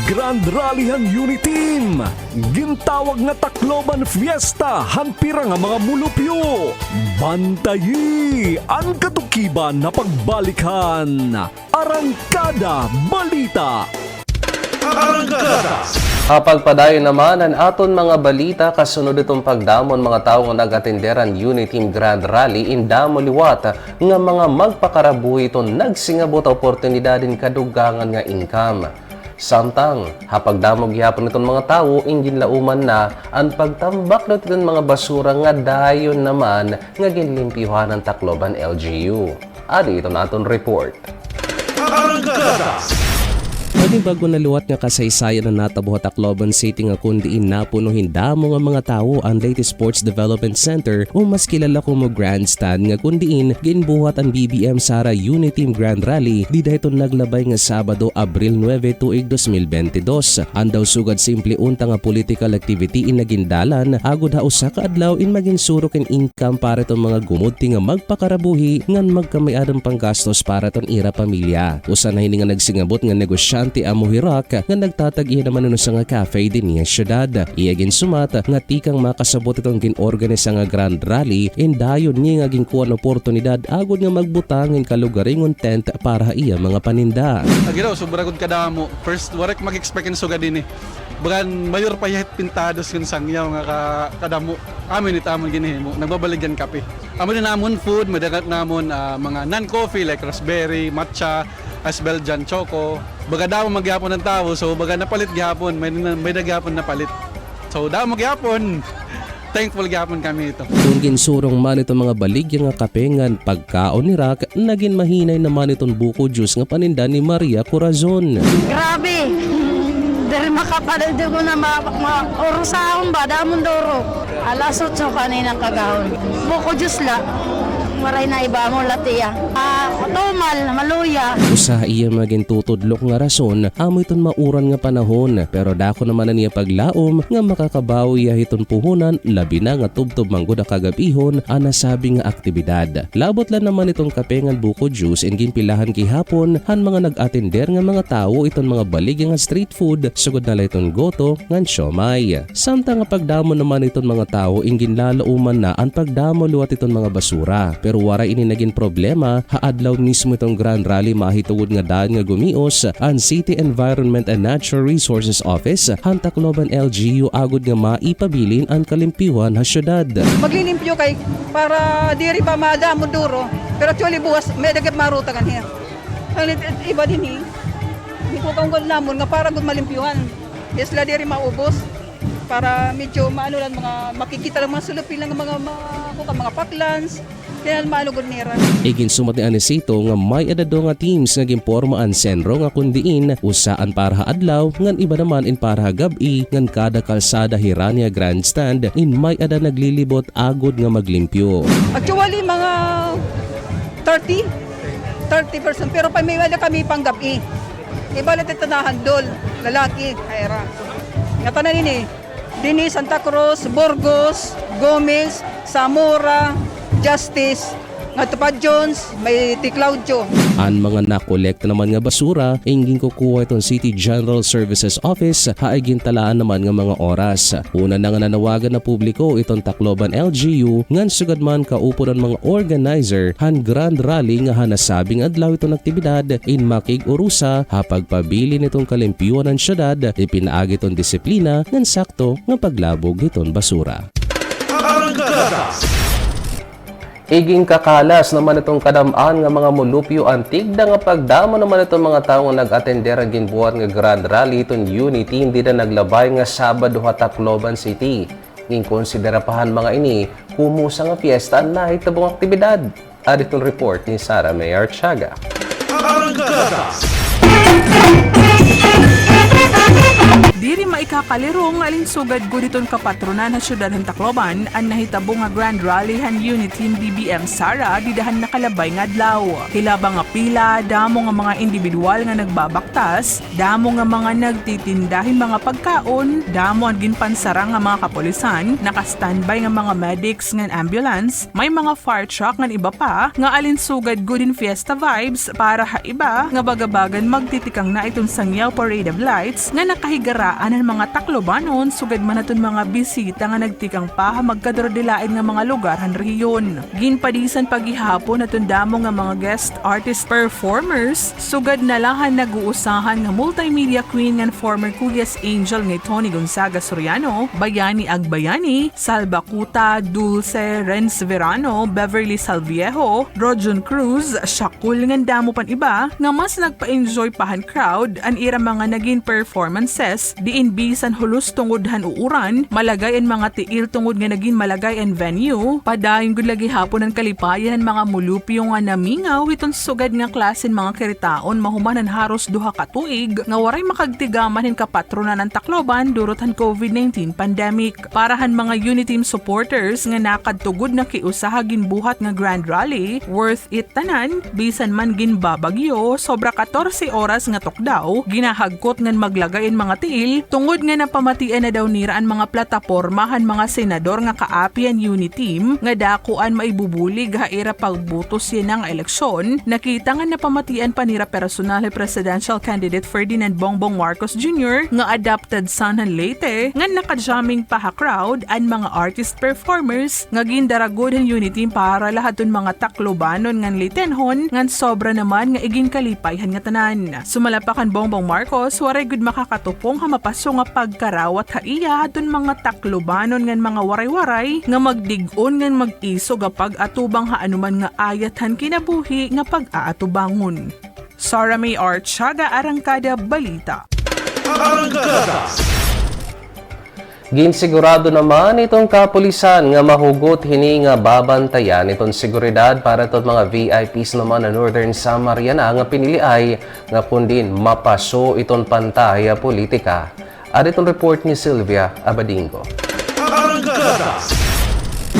Grand Rally han Unity Team. Gintawag nga Tacloban Fiesta hanpira nga mga mulupyo. Bantayi ang katukiban na pagbalikan. Arangkada Balita. Arangkada. Kapagpadayon naman ang aton mga balita kasunod itong pagdamon mga tao nga nag-atenderan Unity Team Grand Rally in Damo Liwat nga mga magpakarabuhi itong nagsingabot oportunidadin kadugangan nga income. Samtang, hapagdamog gihapon itong mga tao, ingin lauman na ang pagtambak na itong mga basura nga dayon naman nga ginlimpyuhan ng Tacloban LGU. Adi ito naton report. Pwedeng bago na luwat nga kasaysayan na natabuhat Tacloban City nga kundiin napuno hindamo nga mga tao ang Leyte Sports Development Center o mas kilala ko mo grandstand nga kundiin ginbuhat ang BBM Sara Unity Team Grand Rally di dayton naglabay nga Sabado, Abril 9, tuig 2022. Andaw sugad simple unta nga political activity in nagindalan agud ha usa ka adlaw in maginsurok in income para itong mga gumudti nga magpakarabuhi ngan magkamay-adang panggastos para itong ira pamilya. Usa na hini nga nagsingabot nga negosyante amo Hirak nga nagtatag-iya naman sa nga cafe din niya syudad. Iyagin sumat nga tikang makasabot itong ginorganisa nga grand rally in dayon niya nga ginkuan oportunidad agud nga magbutangin kalugaringon tent para iya mga paninda. Agiraw sobra gud kadamo. First warek mag-expect sugad din Bagan mayor pa yahit pintados kun sangyaw nga kadamo. Amin itamon ginihimo. Nagbabaligyan kape. Amin namon food, madagat namon mga non-coffee like raspberry, matcha, as Belgian choco. Baga daw magyapon ng tao, so baga napalit gihapon, may nagyapon napalit. So daw magyapon. Thankful gyapon kami ito. Kung ginsurong man itong mga baligya nga kapengan pagkaon ni Rak, naging mahinay naman itong buko juice nga paninda ni Maria Corazon. Grabe! Dari makapadal ko na orusahon ba, damon doro. Alasot so kaninang kagahon. Buko juice la. Maray na iba mo latiya. Tumal, maluya. Usa iya maging tutudlok nga rason, amo iton mauran nga panahon. Pero dako naman na niya paglaom nga makakabawi iton puhunan, labi na nga tubtob manggod kagabihon ang nasabi nga aktibidad. Labot lang naman itong kapengan buko juice in ginpilahan kihapon han mga nag-atender nga mga tao iton mga balig nga street food, sugod na iton goto ngan siomay. Samtang nga pagdamo naman iton mga tao in ginlalauman na ang pagdamo luwat iton mga basura. Pero wara ini naging problema, haadlaw mismo itong Grand Rally mahitugod nga daan nga gumios ang City Environment and Natural Resources Office han Tacloban LGU agud nga maipabilin ang kalimpyuhan ha syudad. Maglilimpyo kay para diri pa madamo duro, pero actually buwas may dagat maruta kanhiya. Ang iba din di ko kang namon nga para gud malimpyuhan. Yes la diri maubos. para medyo maano lang mga makikita lang mga sulupin lang mga paklans. Kaya maano gud nira. Igin sumat ni Anisito nga may adado nga teams nga ginpormaan senro nga kundiin usaan para adlaw ngan iba naman in para gabi ngan kada kalsada Hirania Grandstand in may ada naglilibot agod nga maglimpyo. Actually mga 30% pero pa may wala kami pang gabi. Ibalit ito na handol, lalaki, kaira. Nga tanan ini, Dini, Santa Cruz, Burgos, Gomez, Zamora, Justice, nga Tupad Jones, may Ticlaudio. An mga nakolekta naman nga basura, ingin kukuha itong City General Services Office, haigin talaan naman nga mga oras. Una na nga nanawagan na publiko itong Tacloban LGU, ngan sugad man kaupo ng mga organizer, han grand rally nga hanasabing adlaw itong aktibidad, in makig-urusa, hapagpabili nitong kalimpyuan ng syudad, ipinaagi itong disiplina, ngan sakto nga paglabog itong basura. Iging kakalas naman itong kadamaan nga mga mulupyo antigda nga pagdamo naman itong mga tao nga nag-atender ang ginbuhat nga Grand Rally itong Unity hindi na naglabay nga Sabado ha Tacloban City. Nging konsiderapahan mga ini, kumusa nga fiesta na hitabong aktibidad. At itong report ni Sara May Archaga. Diri maikakaliro nga alinsugad guditon kapatronan na syudad ng Tacloban ang nahitabo nga Grand Rally han Unity BBM Sara didahan nakalabay nga adlaw. Hilabang nga pila, damo nga mga individual nga nagbabaktas, damo nga mga nagtitindahin mga pagkaon, damo ang ginpansara nga mga kapolisan, naka-standby nga mga medics nga ambulance, may mga fire truck nga iba pa, nga alinsugad gudin fiesta vibes para ha iba nga bagabagan magtitikang na itong sangyaw parade of lights nga nakahigaraan ang mga Taclobanon sugad man naton mga bisita nga nagtikang pa magkadrodilain nga mga lugar han rehiyon. Ginpadisan paghihapon naton damo nga mga guest artist performers sugad na lahan naguusahan nga multimedia queen nga former Kuyas Angel nga Tony Gonzaga Soriano, Bayani Agbayani, Salva Cuta, Dulce, Renz Verano, Beverly Salviejo, Rojon Cruz, Shakul nga damo pan iba nga mas nagpa-enjoy pahan crowd an ira mga naging performances diin bisan hulos tungod han uuran, malagay ang mga tiil tungod nga naging malagay ang venue, padayon gud lagi hapon ang kalipayan mga mulupyo nga namingaw iton sugad nga klasen mga kiritaon mahuman ang haros duha ka tuig nga waray makagtigaman hin kapatronan ng Tacloban durot han COVID-19 pandemic. Parahan mga Uniteam supporters nga nakadtugod na kiusaha ginbuhat nga Grand Rally, worth it tanan, bisan man ginbabagyo, sobra 14 oras nga tokdaw, ginahagkot nga maglagay ang mga tiil tungod nga napamatian na daw nira ang mga platapormahan mga senador nga kaapi ang Uniteam nga dakuan maibubulig haira pagbutos yan ang eleksyon. Nakita nga napamatian pa nira personal presidential candidate Ferdinand Bongbong Marcos Jr. nga adopted son han Leyte nga nakajamming pa ha crowd ang mga artist performers nga gindaragod ang Uniteam para lahaton mga Taclobanon nga Leytenhon nga sobra naman nga igin kalipayhan nga tanan. Sumalapakan Bongbong Marcos waray gud makakatupong ha mapaso nga pagkarawat ha iya dun mga Taclobanon nga mga waray-waray nga magdig-on nga mag-iso gapag atubang ha anuman nga ayathan kinabuhi nga pag-aatubangon. Sara May Archaga, Arangkada Balita. Ginsigurado naman itong kapulisan nga mahugot hini nga babantayan itong seguridad para itong mga VIPs naman na Northern Samariana nga piniliay nga kundin mapaso itong pantay politika. At itong report ni Sylvia Abadingo.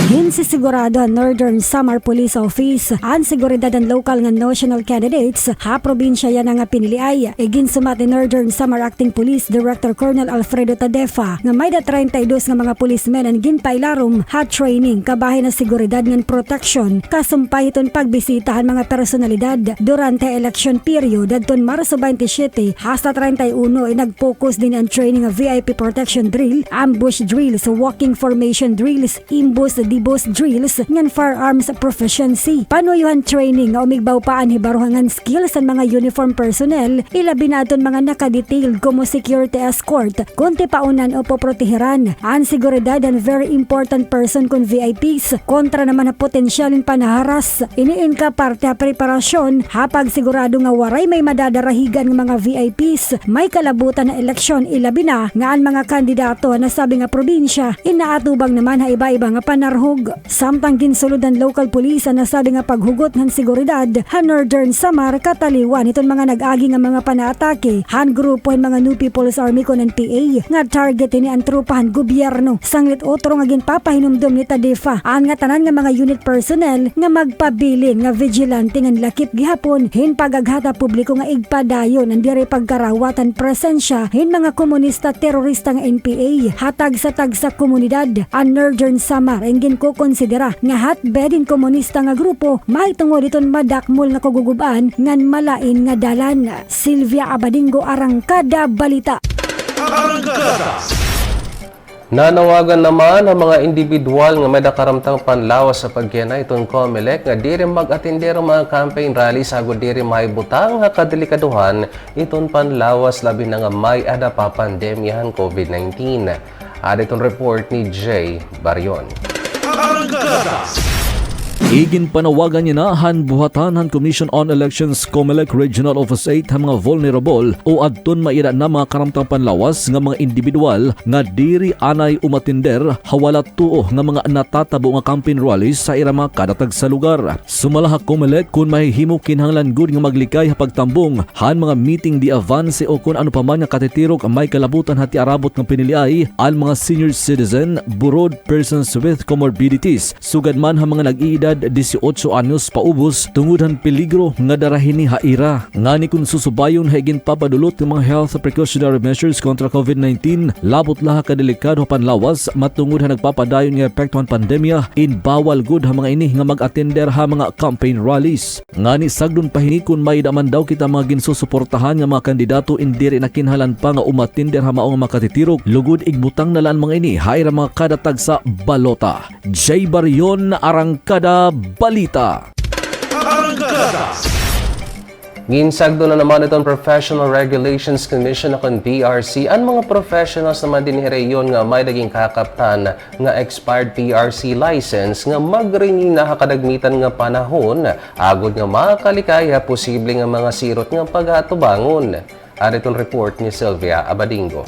Ginsisigurado ang Northern Samar Police Office ang seguridad ng local nga national candidates ha probinsya yan nga piniliay. Ginsumat ni Northern Samar Acting Police Director Colonel Alfredo Tadefa nga may 32 nga mga policemen ang ginpailarom ha training kabahin na seguridad ng protection kasumpay iton pagbisitahan mga personalidad durante election period adton Marso 27 hasta 31 ay nag-focus din ang training ng VIP protection drill, ambush drills, walking formation drills, imbus boost drills ngan firearms proficiency. Panuyuhan training nga umigbaw paan hibaruhangan skills ang mga uniform personnel, ilabi na aton mga nakadetailed como security escort, kunti paunan o poprotehiran. Ang seguridad and very important person kun VIPs, kontra naman na potensyalin panaharas. Iniin ka parte ha preparasyon, hapag sigurado nga waray may madadarahigan ng mga VIPs, may kalabutan na eleksyon ilabi na nga ang mga kandidato na sabi nga probinsya, inaatubang naman ha iba-iba nga panarhog. Samtang ginsulod ng local police na sabi nga paghugot ng seguridad, ha Northern Samar kataliwan itong mga nag-agi nga mga panaatake, han grupo ng mga New People's Army kon NPA, nga target ini ang trupahan gobyerno. Sanglit otro nga ginpapahinumdum ni Tadefa, ang nga tanan nga mga unit personnel nga magpabilin nga vigilante nga lakip gihapon, hin pagaghata publiko nga igpadayon ang dire pagkarawatan presensya hin mga komunista terorista nga NPA, hatag sa tagsa komunidad. Ang Northern Samar ang ginkokonsidera nga hotbed in komunista nga grupo, may tungod iton madakmol na kagugubaan ngan malain nga dalan. Sylvia Abadingo, Arangkada Balita. Nanawagan naman ang mga individual nga may nakaramtang panlawas sa pagyanay itong COMELEC nga diri mag-atender ang mga campaign rally sagod diri mahibutang nga kadelikaduhan itong panlawas labi na nga may ada pa pandemyahan COVID-19. Ada itong report ni Jay Barion. Igin panawagan niya na han buhatan han Commission on Elections COMELEC Regional Office 8 ang mga vulnerable o adton maira na mga karamtang panlawas nga mga individual nga diri anay umatinder hawala tuo nga mga natatabo nga campaign rallies sa irama kadatag sa lugar. Sumalaha COMELEC kun mahihimo kinahanglan gud nga maglikay pagtambong han mga meeting di avance o kun ano pa man nga katitirok may kalabutan hati arabot ng piniliay ang mga senior citizen, burod persons with comorbidities, sugad man ha mga nag-iedad 18 anyos paubos tungudan peligro nga darahin ni haira. Ngani kung susubayon higin papadulot ng mga health precautionary measures kontra COVID-19, labot laha kadelikado panlawas matungod ha nagpapadayon nga epektuhan pandemya in bawal good ha mga ini nga mag-attender ha mga campaign rallies. Ngani sagdon pahinikon may daman daw kita mga ginsusuportahan nga mga kandidato indiri na kinhalan pa nga umatinder ha maong makatitirok, lugod igbutang nalaan mga ini haira mga kadatag sa balota. Jay Barion, Arangkada Balita. Ginsagdo na naman itong Professional Regulations Commission na kon PRC ang mga professionals naman din hireyon nga may naging kakaptan nga expired PRC license nga mag-renew na kadagmitan nga panahon agod nga makalikaya posible nga mga sirot nga paghatubangon. Ari itong report ni Sylvia Abadingo.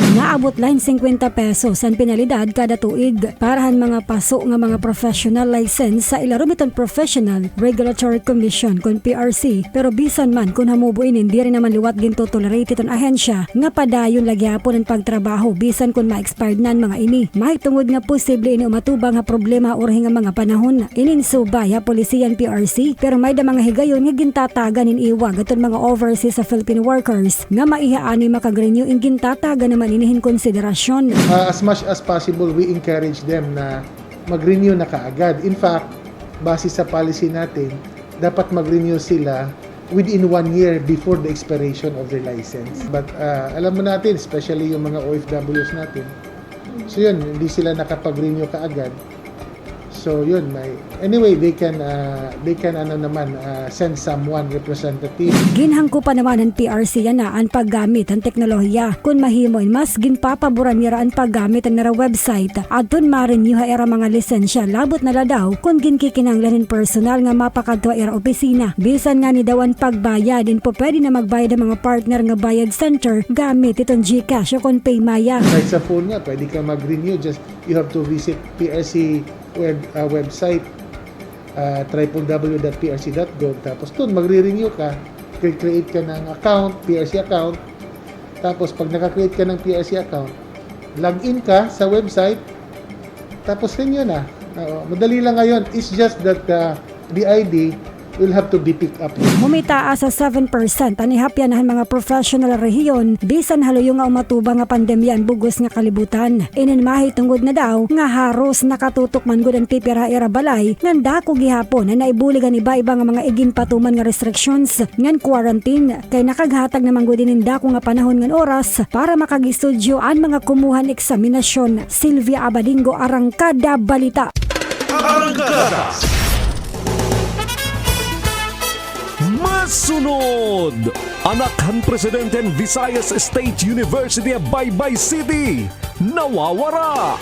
Naabot line 50 pesos ang penalidad kada tuig parahan mga paso nga mga professional license sa ilarom itong Professional Regulatory Commission kon PRC, pero bisan man kung hamubuin hindi rin naman liwat ginto tolerate itong ahensya nga padayon lagyapon ang pagtrabaho bisan kung ma-expired na mga ini. Mahitungod nga posible ini umatubang nga problema orhi nga mga panahon. Ininsubay ha polisiyan PRC pero may da mga higayon nga gintatagan in iwag atong mga overseas sa Philippine workers nga maihaani makag-renew in gintatagan naman inihin konsiderasyon. As much as possible, we encourage them na mag-renew na kaagad. In fact, base sa policy natin, dapat mag-renew sila within 1 year before the expiration of their license. But alam mo natin, especially yung mga OFWs natin, so yun, hindi sila nakapag-renew kaagad. So yun, anyway, they can send someone representative. Ginhangko pa naman ang PRC na ang paggamit ang teknolohiya. Kung mahimoy, mas ginpapaboran nira ang paggamit ang nara website at dun ma-renew era mga lisensya labot na daw kung ginkikinanglanin personal nga mapakadwa era opisina. Bisan nga ni dawan pagbayad, din po pwede na magbayad ang mga partner nga bayad center gamit itong GCash o kung PayMaya. Kahit sa phone nga, pwede ka mag-renew. Just you have to visit PRC website www.prc.gov, tapos doon magre-renew ka, create ka ng account, PRC account, tapos pag naka-create ka ng PRC account, login ka sa website, tapos renew na. Madali lang ngayon. It's just that the ID will have to be picked up. Mumitaas sa 7% ang ihapyanahan mga professional rehiyon bisan haluyo nga umatuba nga pandemya ang bugos nga kalibutan. Ininmahi tungod na daw nga haros nakatutok man gud ang pipira ira balay ngan dako gihapon na naibuligan iba-iba nga mga igin patuman nga restrictions ngan quarantine kay nakaghatag naman gud inin dako nga panahon ngan oras para makagistudyo ang mga kumuhan eksaminasyon. Sylvia Abadingo, Arangkada Balita. Masunod! Anakhan Presidente ng Visayas State University of Baybay City, nawawara!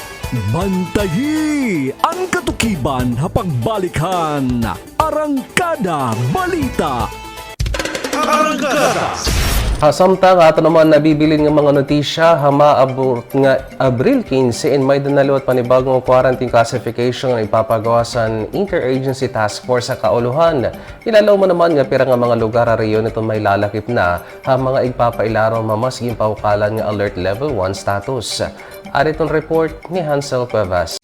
Bantayi ang katukiban hapagbalikan. Arangkada Balita. Samtang ato naman nabibilin ng mga notisya maabot nga Abril 15 in may danaliwat panibagong quarantine classification na ipapagawasan Interagency Task Force sa Kauluhan. Ilalaw mo naman nga pira nga mga lugar ariyon ito may lalakip na mga igpapailaro mamasging paukalan nga Alert Level 1 status. Aritong report ni Hansel Cuevas.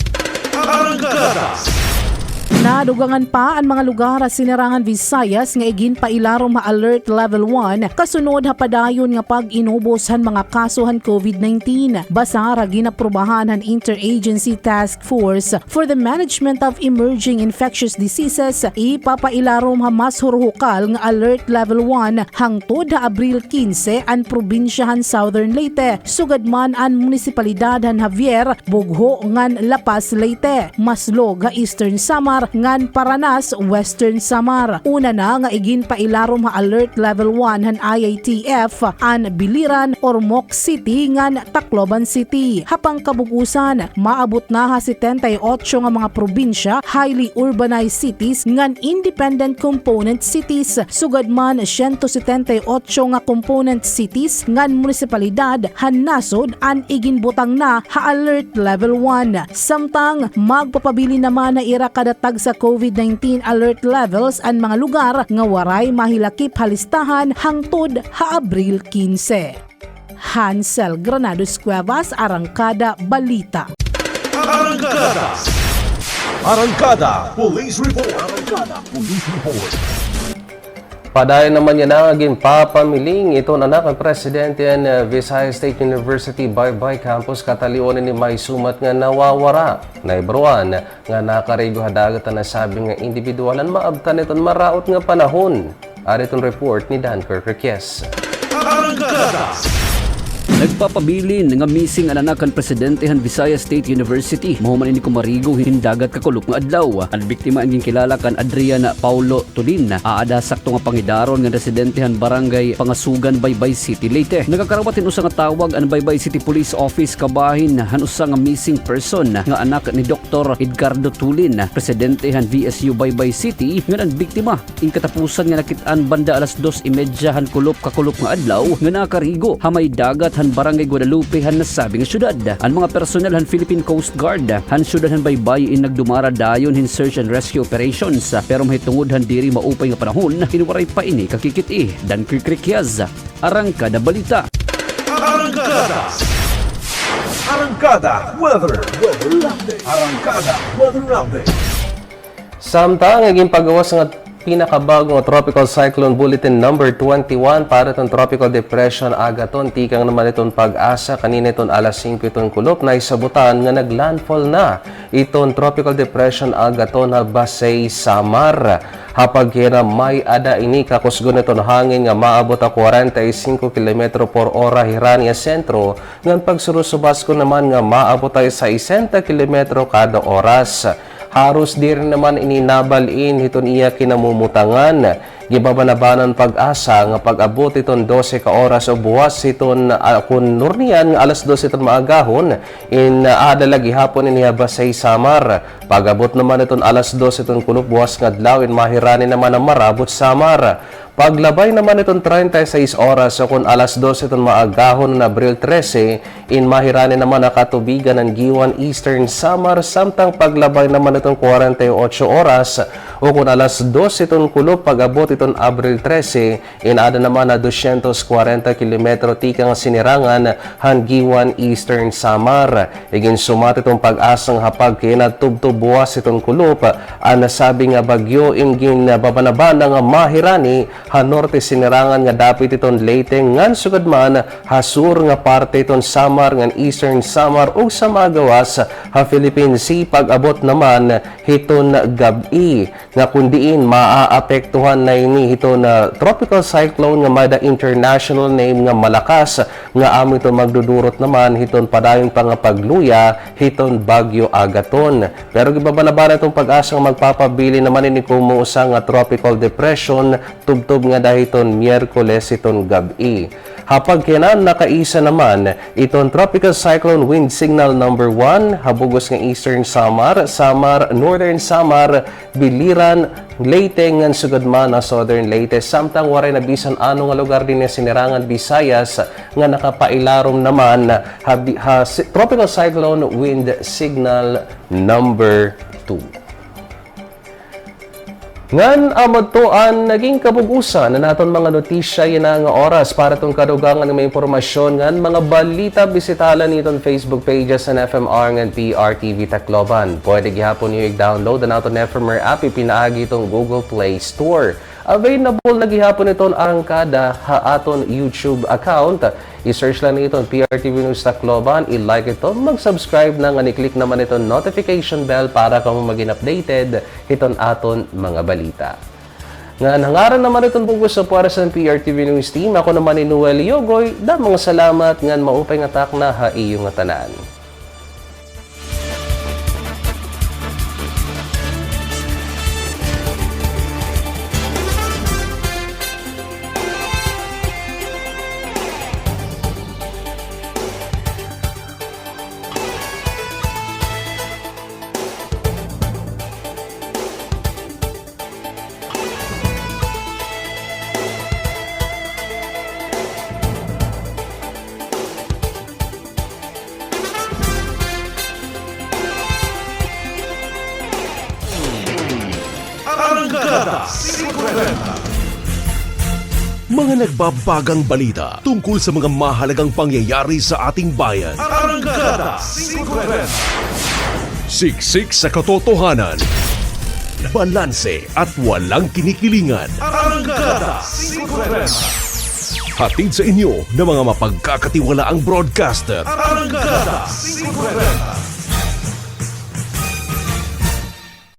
Nadugangan pa ang mga lugar sa Sinirangan Visayas nga igin pailarom ma-alert level 1 kasunod hapadayon nga pag-inubos han mga kasuhan COVID-19. Basa ra ginaprubahan han Interagency Task Force for the Management of Emerging Infectious Diseases ipapailarom ha mas hurhukal nga alert level 1 hangtod ha Abril 15 ang probinsyahan Southern Leyte, sugad man ang munisipalidad han Javier, Bugho ngan Lapas Leyte, Maslog ha Eastern Samar ngan Paranas, Western Samar. Una na nga igin pailarom ha alert level 1 han IATF an Biliran, Ormoc City ngan Tacloban City. Hapang kabugusan, maabot na ha 78 nga mga probinsya, highly urbanized cities ngan independent component cities, sugad man 178 nga component cities ngan munisipalidad han nasod an igin butang na ha alert level 1. Samtang magpapabili naman na ira kada tag sa COVID-19 alert levels ang mga lugar nga waray mahilakip halistahan hangtod ha Abril 15. Hansel Granados Cuevas, Arangkada Balita. Arangkada Police Report. Arangkada Police Report. Padayon naman yan ang aging papamiling ito na ng Presidente ng Visayas State University Baybay Campus katalionin ni may sumat nga nawawara. Naibruan nga nakarigo hadagat na sabi nga individualan maabtan iton maraot nga panahon. Aritong report ni Dan Kirkes. Nagpapabilin nga missing ang anakan Presidente han Visayas State University. Mahuman ini kumarigo hindagat kakulop nga adlaw. Ang biktima ang kilala kan Adriana Paulo Tulin aada sakto nga pangidaron nga residente han barangay Pangasugan, Baybay City, Leyte. Nagakarawatin usa nga tawag ang Baybay City Police Office kabahin han usa nga missing person nga anak ni Dr. Edgardo Tulin, Presidente han VSU Baybay City. Nga ang biktima ing katapusan nga nakit-an banda alas 2:30 han kulop kakulop nga adlaw nga nakarigo hamay dagat han Barangay Guadalupe han nasabing syudad. Ang mga personel han Philippine Coast Guard han syudad han Baybay in nagdumara dayon hin search and rescue operations pero mahitungod han diri maupay nga panahon hinuwaray pa ini kakikiti. Dan Kirkrikyaz, Arangkada Balita. Arangkada Weather. Arangkada Weather Update. Samtang naging pagawas nga pinakabagong Tropical Cyclone Bulletin number 21 para itong Tropical Depression agaton tikang naman itong pag-asa kanina itong alas 5 itong kulop na isabutan nga naglandfall na itong Tropical Depression agaton na Basay Samar. Hapag kira may ada ini kakusgon itong hangin nga maabot a 45 km per hora hirani a sentro ngan pagsurusubas ko naman nga maabot ay sa 60 km kada oras. Haros di rin naman ininabalin hiton iya kinamumutangan. Gibabanabanan pag-asa nga pag-abot iton 12 ka oras o buwas iton kun nurnian nga alas 12 iton maagahon in adalagi hapon ini Basay Samar. Pag-abot naman iton alas 12 iton kunup buwas nga adlaw in mahirani naman ang Marabot Samar. Paglabay naman itong 36 oras o kung alas 12 itong maagahon na Abril 13, in mahirani naman nakatubigan ng Giwan Eastern Samar, samtang paglabay naman itong 48 oras o kung alas 12 itong kulop pag-abot iton Abril 13, inada naman na 240 kilometro tikang sinirangan Hangiwan Eastern Samar. Igin sumat itong pag-asang hapag kinatubtubuwas itong kulup ang nasabi nga bagyo ingin babanaban nga mahirani hanorte sinirangan nga dapit iton Leyte ngan sugad man hasur nga parte iton Samar ngan Eastern Samar ug sa magawas ha Philippine Sea pag-abot naman hiton gabi nga kundiin maaapektuhan na ini hiton tropical cyclone nga may international name nga malakas nga amo ito magdudurot naman hiton padayon pa nga pagluya hiton Bagyo Agaton. Pero gibabanabana itong pag-asang magpapabili naman ini kumuusa nga tropical depression tubtob nga dahiton Miyerkules iton gabi. Hapag kinan nakaisa naman iton tropical cyclone wind signal number 1 habugos nga Eastern Samar, Northern Samar, Biliran, Leyte ngan sugad man na Southern Leyte samtang waray na bisan ano nga lugar din nga sinirangan Visayas nga nakapailarom naman tropical cyclone wind signal number 2. Ngan amatuan naging kabugusan na naton mga notisya yan nga oras para itong kadugangan ng may impormasyon ngan mga balita bisitalan niton Facebook pages ng FMR ngan PRTV Tacloban. Pwede gihapon niyo i-download na naton FMR app ipinaagi itong Google Play Store. Available na gihapon iton arangkada ha aton YouTube account. I-search lang niton PRTV News Tacloban, i-like ito, mag-subscribe na nga ni-click naman iton notification bell para kamo maging updated iton aton mga balita. Nga nangaran naman itong bugos sa puwaras ng PRTV News Team. Ako naman ni Noel Yogoy. Damang salamat ngan maupay nga tak na ha iyong nga tanan. Arangkada 5:30. Mga nagbabagang balita tungkol sa mga mahalagang pangyayari sa ating bayan. Arangkada 5:30. Siksik sa katotohanan, balanse at walang kinikilingan. Arangkada 5:30. Hatid sa inyo ng mga mapagkakatiwalaang broadcaster. Arangkada 5:30.